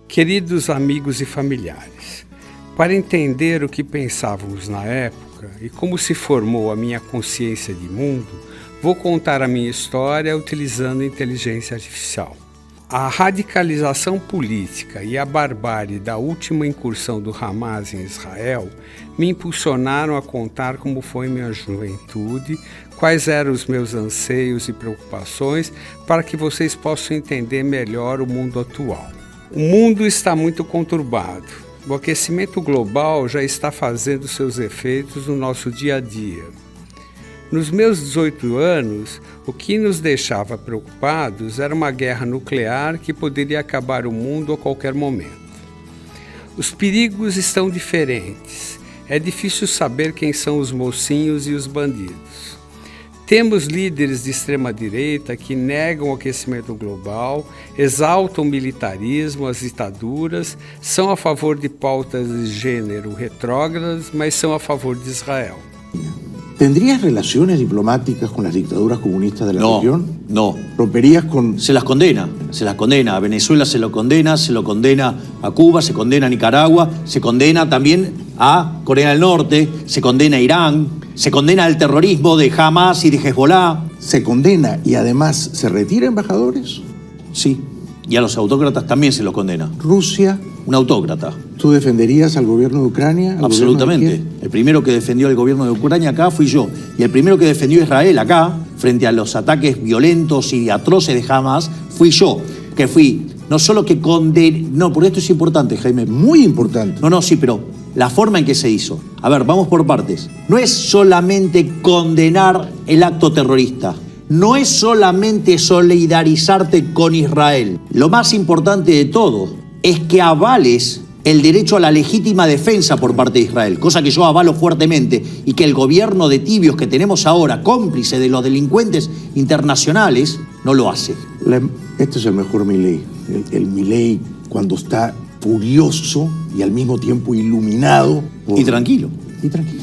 Queridos amigos e familiares, para entender o que pensávamos na época e como se formou a minha consciência de mundo, vou contar a minha história utilizando inteligência artificial. A radicalização política e a barbárie da última incursão do Hamas em Israel me impulsionaram a contar como foi minha juventude, quais eram os meus anseios e preocupações, para que vocês possam entender melhor o mundo atual. O mundo está muito conturbado. O aquecimento global já está fazendo seus efeitos no nosso dia a dia. Nos meus 18 anos, o que nos deixava preocupados era uma guerra nuclear que poderia acabar o mundo a qualquer momento. Os perigos estão diferentes. É difícil saber quem são os mocinhos e os bandidos. Temos líderes de extrema-direita que negam o aquecimento global, exaltam o militarismo, as ditaduras, são a favor de pautas de gênero retrógradas, mas são a favor de Israel. ¿Tendrías relaciones diplomáticas con las dictaduras comunistas de la región? No. ¿Romperías con...? Se las condena. A Venezuela se lo condena a Cuba, se condena a Nicaragua, se condena también a Corea del Norte, se condena a Irán, se condena al terrorismo de Hamas y de Hezbollah. ¿Se condena y además se retira embajadores? Sí, y a los autócratas también se los condena. ¿Rusia? Un autócrata. ¿Tú defenderías al gobierno de Ucrania? Absolutamente. El primero que defendió al gobierno de Ucrania acá fui yo. Y el primero que defendió a Israel acá, frente a los ataques violentos y atroces de Hamas, fui yo. Que fui, no solo que condené... No, porque esto es importante, Jaime. Muy importante. No, sí, pero la forma en que se hizo. A ver, vamos por partes. No es solamente condenar el acto terrorista. No es solamente solidarizarte con Israel. Lo más importante de todo es que avales el derecho a la legítima defensa por parte de Israel, cosa que yo avalo fuertemente, y que el gobierno de tibios que tenemos ahora, cómplice de los delincuentes internacionales, no lo hace. Este es el mejor Milei. El Milei cuando está furioso y al mismo tiempo iluminado. Y tranquilo. Y tranquilo.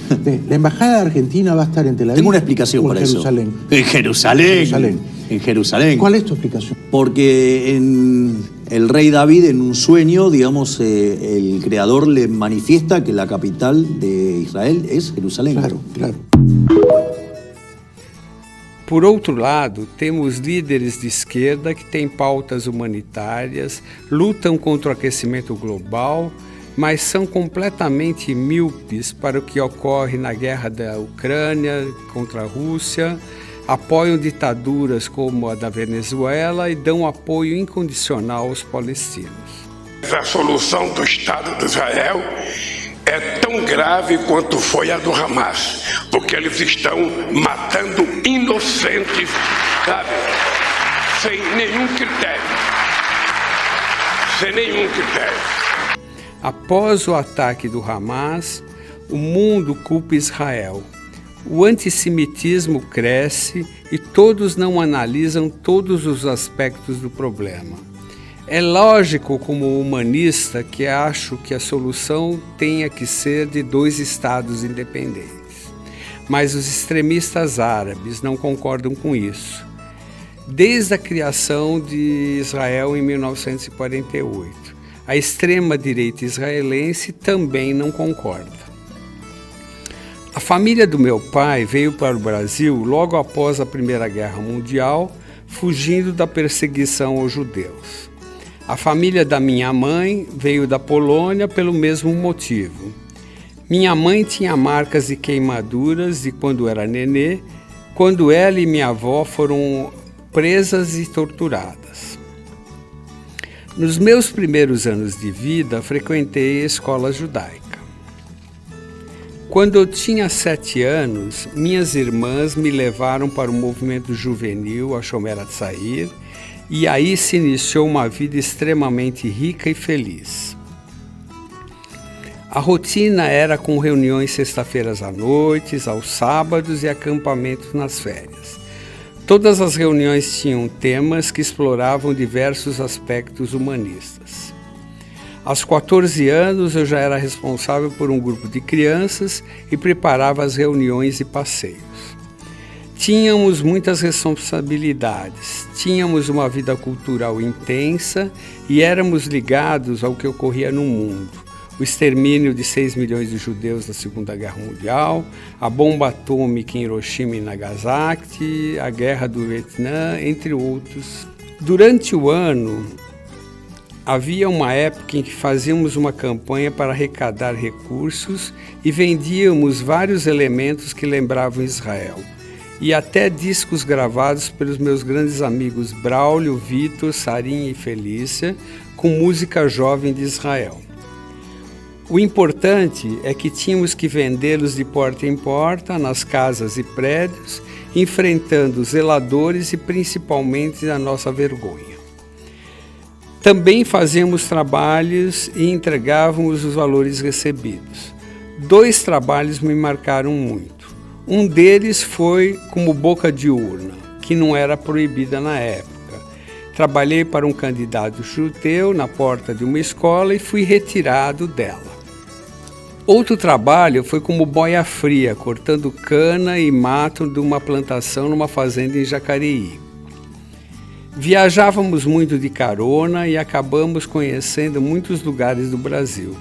La embajada de Argentina va a estar en Tel Aviv. Tengo una explicación para eso. En Jerusalén. En Jerusalén. ¿Cuál es tu explicación? Porque el rey David, en un sueño, digamos, el creador le manifiesta que la capital de Israel es Jerusalén. Claro. Por outro lado, temos líderes de esquerda que têm pautas humanitárias, lutam contra o aquecimento global, mas são completamente míopes para o que ocorre na guerra da Ucrânia contra a Rússia, apoiam ditaduras como a da Venezuela e dão apoio incondicional aos palestinos. A solução do Estado de Israel é tão grave quanto foi a do Hamas, porque eles estão matando inocentes, sabe? Sem nenhum critério. Após o ataque do Hamas, o mundo culpa Israel. O antissemitismo cresce e todos não analisam todos os aspectos do problema. É lógico, como humanista, que acho que a solução tenha que ser de 2 estados independentes. Mas os extremistas árabes não concordam com isso. Desde a criação de Israel em 1948, a extrema-direita israelense também não concorda. A família do meu pai veio para o Brasil logo após a Primeira Guerra Mundial, fugindo da perseguição aos judeus. A família da minha mãe veio da Polônia pelo mesmo motivo. Minha mãe tinha marcas de queimaduras de quando era nenê, quando ela e minha avó foram presas e torturadas. Nos meus primeiros anos de vida, frequentei a escola judaica. Quando eu tinha 7 anos, minhas irmãs me levaram para o movimento juvenil, a Shomer Hatzair, e aí se iniciou uma vida extremamente rica e feliz. A rotina era com reuniões sexta-feiras à noite, aos sábados e acampamentos nas férias. Todas as reuniões tinham temas que exploravam diversos aspectos humanistas. Aos 14 anos, eu já era responsável por um grupo de crianças e preparava as reuniões e passeios. Tínhamos muitas responsabilidades, tínhamos uma vida cultural intensa e éramos ligados ao que ocorria no mundo. O extermínio de 6 milhões de judeus na Segunda Guerra Mundial, a bomba atômica em Hiroshima e Nagasaki, a guerra do Vietnã, entre outros. Durante o ano, havia uma época em que fazíamos uma campanha para arrecadar recursos e vendíamos vários elementos que lembravam Israel. E até discos gravados pelos meus grandes amigos Braulio, Vitor, Sarinha e Felícia, com música jovem de Israel. O importante é que tínhamos que vendê-los de porta em porta, nas casas e prédios, enfrentando zeladores e principalmente a nossa vergonha. Também fazíamos trabalhos e entregávamos os valores recebidos. 2 trabalhos me marcaram muito. Um deles foi como boca de urna, que não era proibida na época. Trabalhei para um candidato judeu na porta de uma escola e fui retirado dela. Outro trabalho foi como boia fria, cortando cana e mato de uma plantação numa fazenda em Jacareí. Viajávamos muito de carona e acabamos conhecendo muitos lugares do Brasil.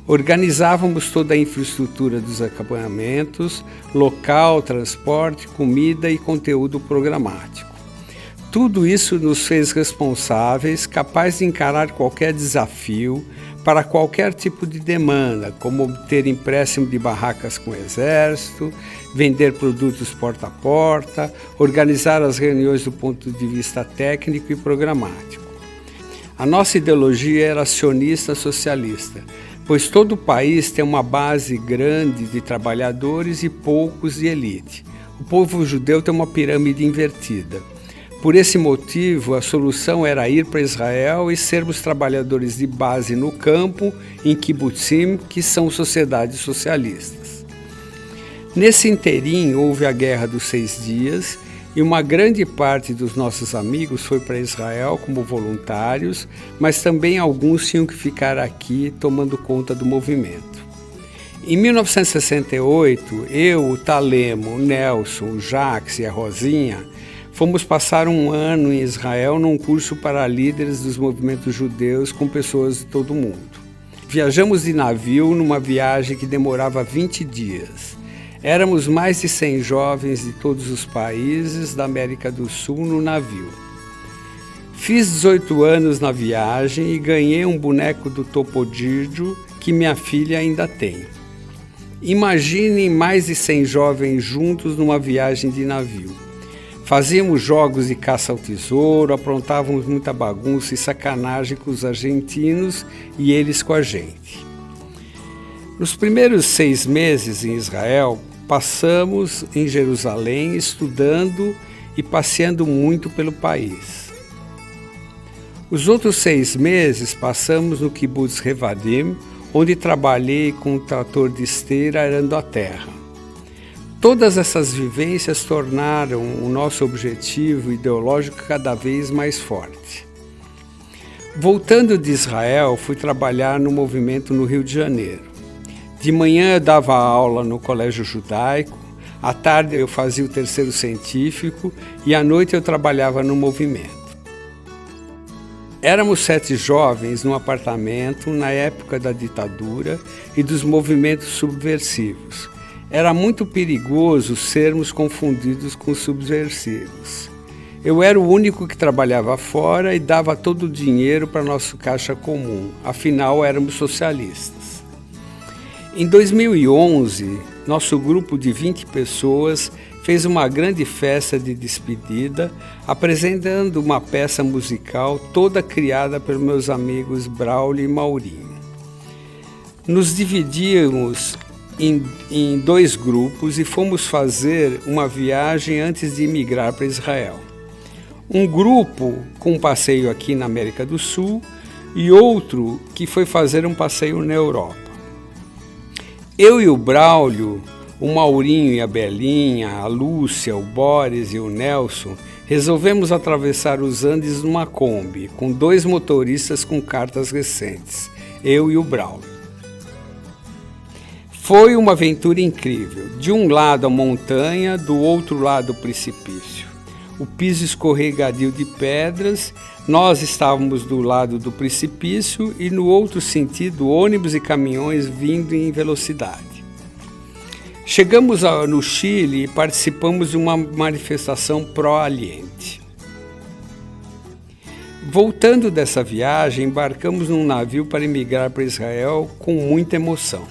Organizávamos toda a infraestrutura dos acampamentos, local, transporte, comida e conteúdo programático. Tudo isso nos fez responsáveis, capazes de encarar qualquer desafio para qualquer tipo de demanda, como obter empréstimo de barracas com o Exército, vender produtos porta a porta, organizar as reuniões do ponto de vista técnico e programático. A nossa ideologia era sionista socialista, pois todo o país tem uma base grande de trabalhadores e poucos de elite. O povo judeu tem uma pirâmide invertida. Por esse motivo, a solução era ir para Israel e sermos trabalhadores de base no campo, em kibbutzim, que são sociedades socialistas. Nesse interim, houve a Guerra dos 6 Dias e uma grande parte dos nossos amigos foi para Israel como voluntários, mas também alguns tinham que ficar aqui tomando conta do movimento. Em 1968, eu, o Talemo, o Nelson, o Jacques e a Rosinha fomos passar um ano em Israel num curso para líderes dos movimentos judeus com pessoas de todo o mundo. Viajamos de navio numa viagem que demorava 20 dias. Éramos mais de 100 jovens de todos os países da América do Sul no navio. Fiz 18 anos na viagem e ganhei um boneco do Topodídio que minha filha ainda tem. Imaginem mais de 100 jovens juntos numa viagem de navio. Fazíamos jogos de caça ao tesouro, aprontávamos muita bagunça e sacanagem com os argentinos e eles com a gente. Nos primeiros 6 meses em Israel, passamos em Jerusalém estudando e passeando muito pelo país. Os outros 6 meses passamos no kibbutz Revadim, onde trabalhei com um trator de esteira arando a terra. Todas essas vivências tornaram o nosso objetivo ideológico cada vez mais forte. Voltando de Israel, fui trabalhar no movimento no Rio de Janeiro. De manhã eu dava aula no colégio judaico, à tarde eu fazia o terceiro científico e à noite eu trabalhava no movimento. Éramos 7 jovens num apartamento na época da ditadura e dos movimentos subversivos. Era muito perigoso sermos confundidos com subversivos. Eu era o único que trabalhava fora e dava todo o dinheiro para nosso caixa comum, afinal éramos socialistas. Em 2011, nosso grupo de 20 pessoas fez uma grande festa de despedida, apresentando uma peça musical toda criada pelos meus amigos Braulio e Maurinho. Nos dividimos em 2 grupos e fomos fazer uma viagem antes de imigrar para Israel. Um grupo com um passeio aqui na América do Sul e outro que foi fazer um passeio na Europa. Eu e o Braulio, o Maurinho e a Belinha, a Lúcia, o Boris e o Nelson resolvemos atravessar os Andes numa Kombi, com 2 motoristas com cartas recentes, eu e o Braulio. Foi uma aventura incrível. De um lado a montanha, do outro lado o precipício. O piso escorregadio de pedras, nós estávamos do lado do precipício e no outro sentido ônibus e caminhões vindo em velocidade. Chegamos no Chile e participamos de uma manifestação pró-Allende. Voltando dessa viagem, embarcamos num navio para emigrar para Israel com muita emoção.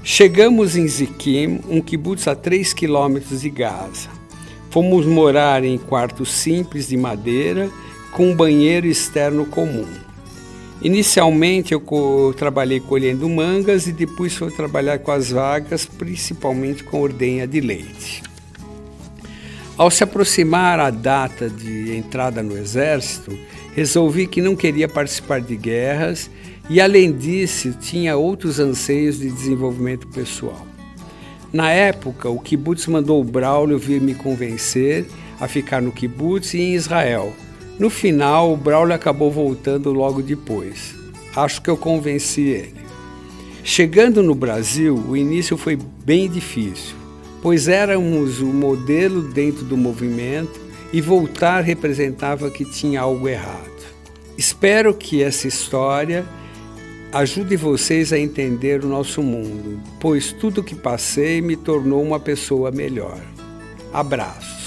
Chegamos em Ziquim, um kibbutz a 3 quilômetros de Gaza. Fomos morar em quartos simples de madeira, com um banheiro externo comum. Inicialmente eu trabalhei colhendo mangas e depois fui trabalhar com as vagas, principalmente com ordenha de leite. Ao se aproximar a data de entrada no exército, resolvi que não queria participar de guerras e, além disso, tinha outros anseios de desenvolvimento pessoal. Na época, o kibbutz mandou o Braulio vir me convencer a ficar no kibbutz e em Israel. No final, o Braulio acabou voltando logo depois. Acho que eu convenci ele. Chegando no Brasil, o início foi bem difícil, pois éramos o modelo dentro do movimento e voltar representava que tinha algo errado. Espero que essa história ajude vocês a entender o nosso mundo, pois tudo que passei me tornou uma pessoa melhor. Abraços.